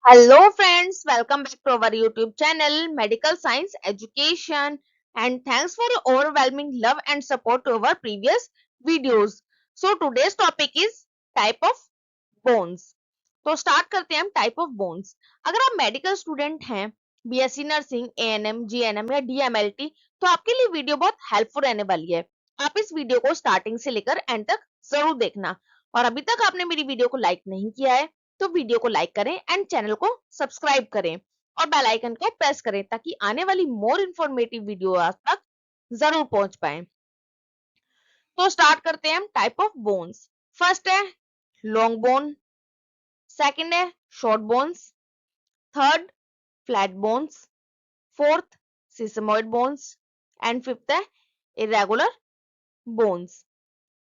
Hello friends, welcome back to our YouTube channel Medical Science Education, and thanks for your overwhelming love and support to our previous videos. So today's topic is type of bones. तो start करते हैं हम type of bones. अगर आप medical student हैं, BSc nursing, ANM, GNM या DMLT, तो आपके लिए वीडियो बहुत हेल्पफुल रहने वाली है। आप इस वीडियो को स्टार्टिंग से लेकर एंड तक जरूर देखना, और अभी तक आपने मेरी वीडियो को लाइक नहीं किया है तो वीडियो को लाइक करें एंड चैनल को सब्सक्राइब करें और बेल आइकन को प्रेस करें ताकि आने वाली मोर इन्फॉर्मेटिव वीडियो आप तक जरूर पहुंच पाए। तो स्टार्ट करते हैं हम टाइप ऑफ बोन्स। फर्स्ट है लॉन्ग बोन, सेकंड है short bones, third flat bones, fourth sesamoid bones and fifth है इरेगुलर बोन्स।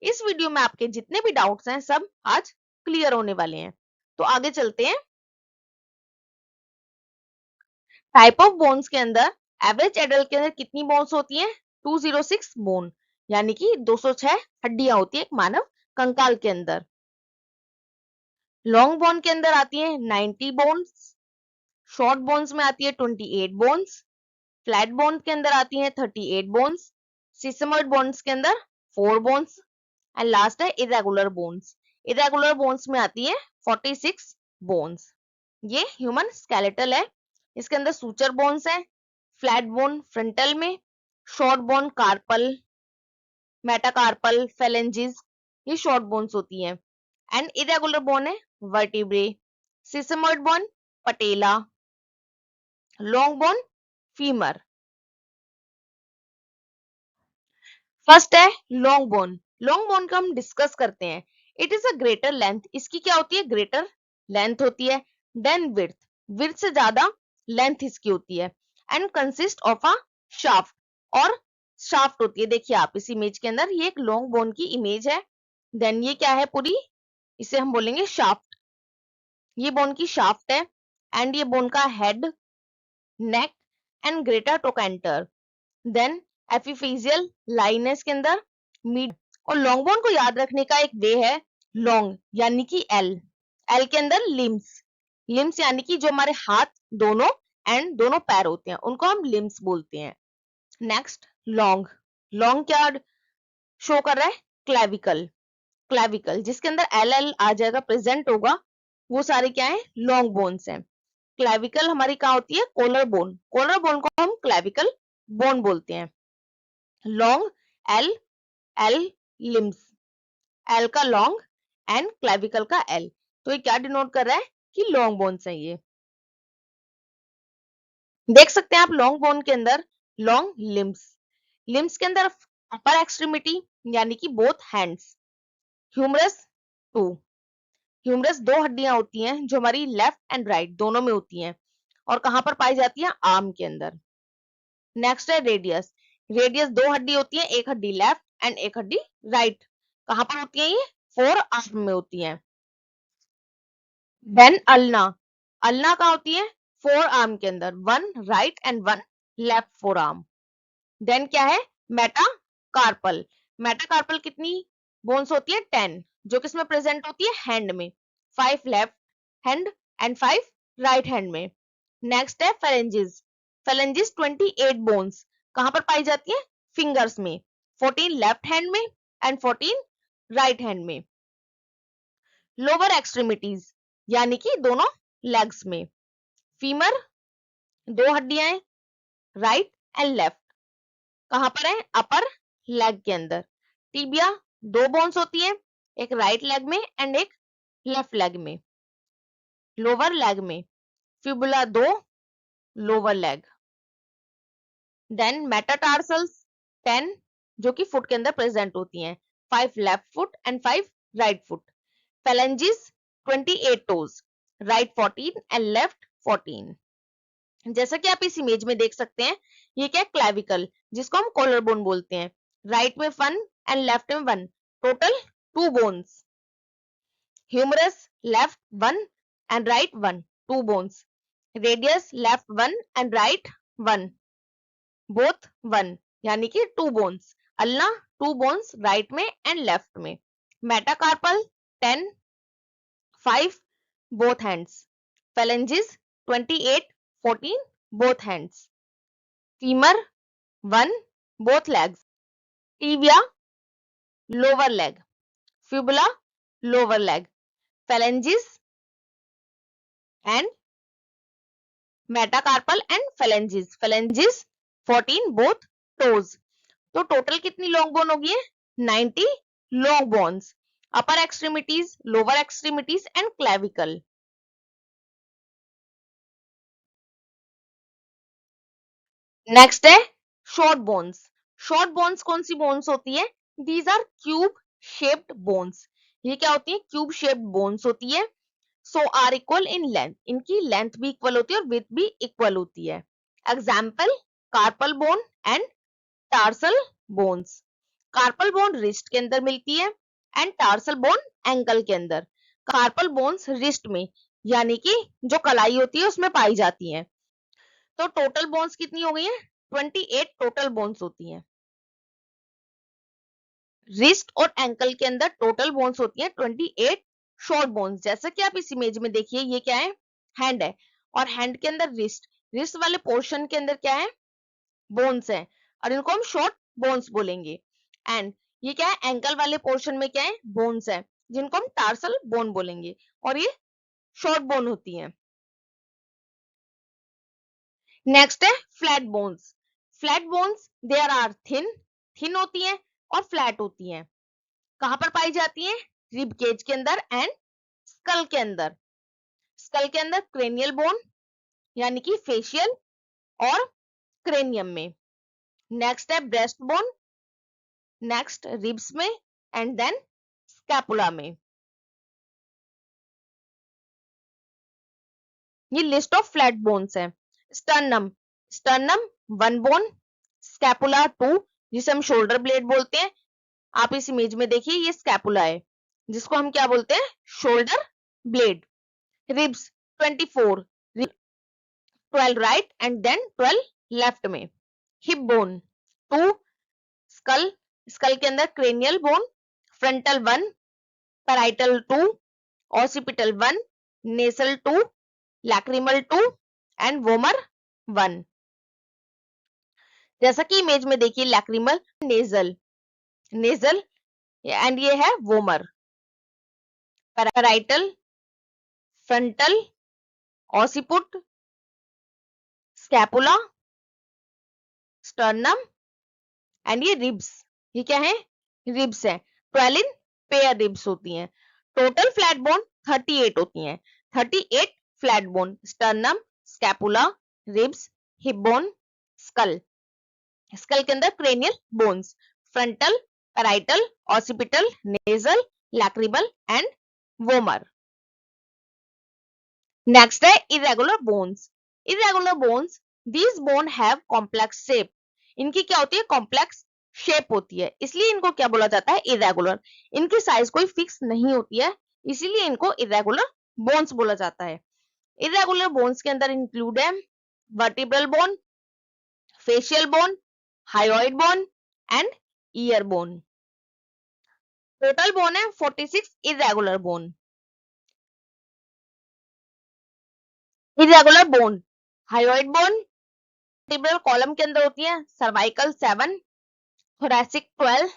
इस वीडियो में आपके जितने भी डाउट्स हैं सब आज क्लियर होने वाले हैं। तो आगे चलते हैं। टाइप ऑफ बोन्स के अंदर एवरेज एडल्ट के अंदर कितनी बोन्स होती हैं? 206 बोन, यानी कि 206 हड्डियां होती है एक मानव कंकाल के अंदर। लॉन्ग बोन के अंदर आती है 90 बोन्स, शॉर्ट बोन्स में आती है 28 बोन्स, फ्लैट बोन के अंदर आती है 38 बोन्स, सिसमोइड बोन्स के अंदर 4 बोन्स एंड लास्ट है इरेगुलर बोन्स। इरेगुलर बोन्स में आती है 46 बोन्स। ये ह्यूमन स्केलेटल है। इसके अंदर सूचर बोन्स है, फ्लैट बोन फ्रंटल में, short bone carpal, metacarpal, phalanges, ये शॉर्ट बोन्स होती हैं। एंड इरेगुलर बोन है vertebrae, sesamoid bone patella, long bone femur. First है लॉन्ग बोन। लॉन्ग बोन का हम डिस्कस करते हैं। It is a greater length, इसकी क्या होती है? ग्रेटर लेंथ होती है देन विड्थ, विड्थ से ज्यादा लेंथ इसकी होती है and consist of a shaft, और शाफ्ट होती है। देखिए आप इस इमेज के अंदर, ये एक लॉन्ग बोन की इमेज है। देन ये क्या है पूरी, इसे हम बोलेंगे शाफ्ट। ये बोन की शाफ्ट है एंड ये बोन का head, neck and greater trochanter. Then epiphyseal line है इसके अंदर, मिड। और लॉन्ग बोन को याद रखने का एक वे है लॉन्ग यानी कि एल, एल के अंदर लिम्स, लिम्स यानी कि जो हमारे हाथ दोनों एंड दोनों पैर होते हैं उनको हम लिम्स बोलते हैं। नेक्स्ट लॉन्ग, लॉन्ग क्या शो कर रहा है? क्लेविकल, क्लेविकल जिसके अंदर एल एल आ जाएगा, प्रेजेंट होगा, वो सारे क्या है? लॉन्ग बोन्स हैं। क्लेविकल हमारी कहाँ होती है? कोलर बोन, कोलर बोन को हम क्लेविकल बोन बोलते हैं। Long L, L limbs, L का लॉन्ग एंड क्लेविकल का एल। तो ये क्या डिनोट कर रहा है? कि लॉन्ग बोन्स है ये। देख सकते हैं आप लॉन्ग बोन के अंदर लॉन्ग लिम्स, लिम्स के अंदर अपर एक्सट्रीमिटी यानी कि बोथ हैंड्स, ह्यूमरस 2, ह्यूमरस 2 हड्डियां होती हैं जो हमारी लेफ्ट एंड राइट दोनों में होती हैं, और कहां पर पाई जाती है? आर्म के अंदर। नेक्स्ट है रेडियस, रेडियस 2 हड्डी होती है, एक हड्डी लेफ्ट एंड एक हड्डी राइट। कहां पर होती है? ये फोर आर्म में होती है। देन अल्ना, अल्ना कहाँ होती है? फोर आर्म के अंदर, one right and one left forearm. Then क्या है? मेटाकार्पल, मेटाकार्पल कितनी बोन्स होती है? 10, जो किसमें प्रेजेंट होती है? हैंड में, 5 left hand and 5 right hand में। नेक्स्ट है फेरेंजिस, फेरेंजिस 28 बोन्स कहां पर पाई जाती है? फिंगर्स में, 14 लेफ्ट हैंड में एंड 14 राइट हैंड में। लोअर एक्सट्रीमिटीज यानी कि दोनों लेग्स में, फीमर 2 हड्डियां हैं, राइट एंड लेफ्ट, कहां पर है? अपर लेग के अंदर। टिबिया 2 बोन्स होती है, एक राइट लेग में एंड एक लेफ्ट लेग में। लोअर लेग में fibula 2, lower leg. Then metatarsals 10, जो कि फुट के अंदर प्रेजेंट होती हैं, 5 left foot and 5 right foot. phalanges 28 toes, right 14 and left 14। जैसा कि आप इस इमेज में देख सकते हैं, ये क्या? क्लेविकल, जिसको हम कॉलर बोन बोलते हैं। राइट में 1 एंड लेफ्ट में 1, total 2 bones. Humerus left 1 and right 1, 2 bones. Radius left 1 and right 1, both 1 यानी कि 2 बोन्स। अल्ना 2 बोन्स राइट में एंड लेफ्ट में। Metacarpal 10, 5 both hands, phalanges 28, 14 both hands, femur 1 both legs, tibia lower leg, fibula lower leg, phalanges and metacarpal and phalanges 14 both toes. तो total कितनी long bone होगी है 90 long bones, upper extremities, lower extremities and clavicle. Next है short bones. Short bones कौन सी bones होती है? These are cube shaped bones. ये क्या होती है? क्यूब शेप्ड बोन्स होती है। So are equal in length, इनकी लेंथ भी इक्वल होती है और विड्थ भी इक्वल होती है। Example carpal bone and tarsal bones. Carpal bone wrist के अंदर मिलती है एंड टार्सल बोन एंकल के अंदर। कार्पल बोन्स रिस्ट में यानी कि जो कलाई होती है उसमें पाई जाती हैं। तो टोटल बोन्स कितनी हो गई है? 28 टोटल बोन्स होती हैं। रिस्ट और एंकल के अंदर टोटल बोन्स होती हैं 28 शॉर्ट बोन्स। जैसा कि आप इस इमेज में देखिए, ये क्या है? हैंड है और हैंड के अंदर रिस्ट वाले पोर्शन के अंदर क्या है? बोन्स है और इनको हम शॉर्ट बोन्स बोलेंगे। एंड ये क्या है? एंकल वाले पोर्शन में क्या है? बोन्स है जिनको हम टार्सल बोन बोलेंगे और ये शॉर्ट बोन होती है। नेक्स्ट है flat bones. Flat bones there are thin होती हैं और फ्लैट होती हैं। कहां पर पाई जाती हैं? रिब केज के अंदर एंड स्कल के अंदर। स्कल के अंदर क्रेनियल बोन यानी कि फेशियल और क्रेनियम में। नेक्स्ट है ब्रेस्ट बोन, नेक्स्ट रिब्स में एंड देन स्कैपुला में। ये लिस्ट ऑफ फ्लैट बोन्स है। स्टर्नम, स्टर्नम 1 बोन, स्कैपुला 2 जिसे हम शोल्डर ब्लेड बोलते हैं। आप इस इमेज में देखिए, ये स्कैपुला है जिसको हम क्या बोलते हैं? Shoulder blade. Ribs 24, 12 right and then 12 left में। हिप बोन 2, स्कल, स्कल के अंदर cranial bone, frontal 1, parietal 2, occipital 1, nasal 2, lacrimal 2 and vomer 1। जैसा कि इमेज में देखिए, लैक्रिमल, नेजल एंड ये है vomer. Parietal, frontal, occiput, scapula, sternum and ये रिब्स। ये क्या है? रिब्स है। 12 इन पेयर रिब्स होती हैं। टोटल फ्लैट बोन 38 होती हैं। 38 flat bone, sternum, scapula, ribs, hip bone, skull. Skull के अंदर cranial bones, frontal, parietal, occipital, nasal, lacrimal and vomer. Next है irregular bones. Irregular bones, these bone have complex shape. इनकी क्या होती है? Complex shape होती है, इसलिए इनको क्या बोला जाता है? इरेगुलर। इनकी साइज कोई फिक्स नहीं होती है, इसीलिए इनको इरेगुलर बोन्स बोला जाता है। इरेगुलर बोन्स के अंदर इंक्लूड है vertebral bone, facial bone, hyoid bone and year bone. Total bone है 46 irregular bone. Irregular bone, hyoid bone vertebral column के अंदर होती है, cervical 7, thoracic 12,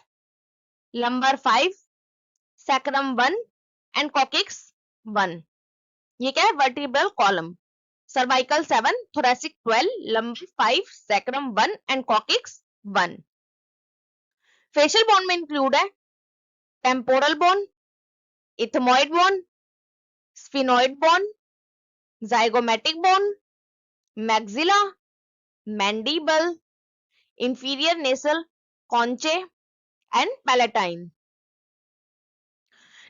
lumbar 5, sacrum 1 and coccyx 1। ये क्या है? Vertebral column. Cervical 7, thoracic 12, lumbar 5, sacrum 1 and coccyx 1। Facial bone में include है temporal bone, ethmoid bone, sphenoid bone, zygomatic bone, maxilla, mandible, inferior nasal, conchae and palatine.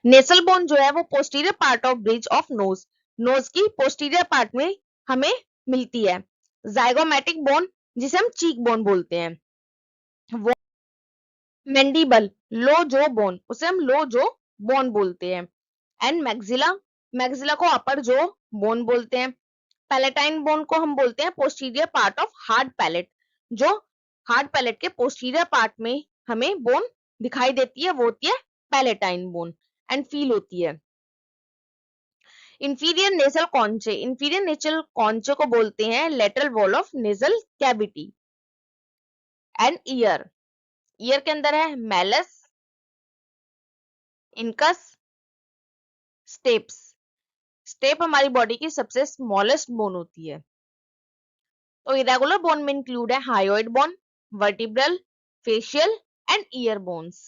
Nasal bone जो है वो posterior part of bridge of nose, nose की posterior part में हमें मिलती है। जाइगोमेटिक बोन जिसे हम चीक बोन बोलते हैं, वो मैंडिबल लो जो बोन, उसे हम लो जो बोन बोलते हैं। एंड मैक्सिला, मैक्सिला को अपर जो बोन बोलते हैं। पैलेटाइन बोन को हम बोलते हैं posterior part of hard palate, जो हार्ड पैलेट के पोस्टीरियर पार्ट में हमें बोन दिखाई देती है, वो होती है पैलेटाइन बोन एंड फील होती है। Inferior nasal conchae, inferior nasal conchae को बोलते हैं lateral wall of nasal cavity. And ear, ear के अंदर है मैलस, इनकस, स्टेप्स। स्टेप हमारी बॉडी की सबसे स्मॉलेस्ट बोन होती है। तो इरेगुलर बोन में इंक्लूड है hyoid bone, vertebral, facial and ear bones.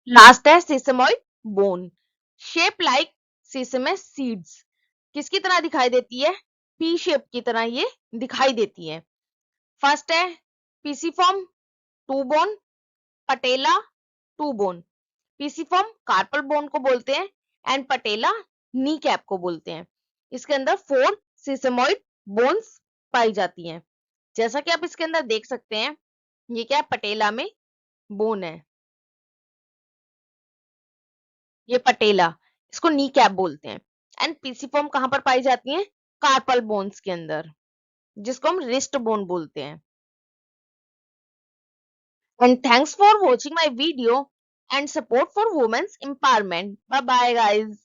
Last है sesamoid bone, shape like sesame seeds. किसकी तरह दिखाई देती है? पी शेप की तरह ये दिखाई देती है। फर्स्ट है pisiform two bone, patella two bone. Pisiform carpal bone को बोलते हैं एंड पटेला नी कैप को बोलते हैं। इसके अंदर 4 सिसमोइड बोन्स पाई जाती हैं। जैसा कि आप इसके अंदर देख सकते हैं, ये क्या है? पटेला में बोन है, ये पटेला, इसको नी कैप बोलते हैं। एंड पीसीफॉर्म कहां पर पाई जाती है? कार्पल बोन्स के अंदर, जिसको हम रिस्ट बोन बोलते हैं। And thanks for watching my video and support for women's empowerment. Bye bye guys.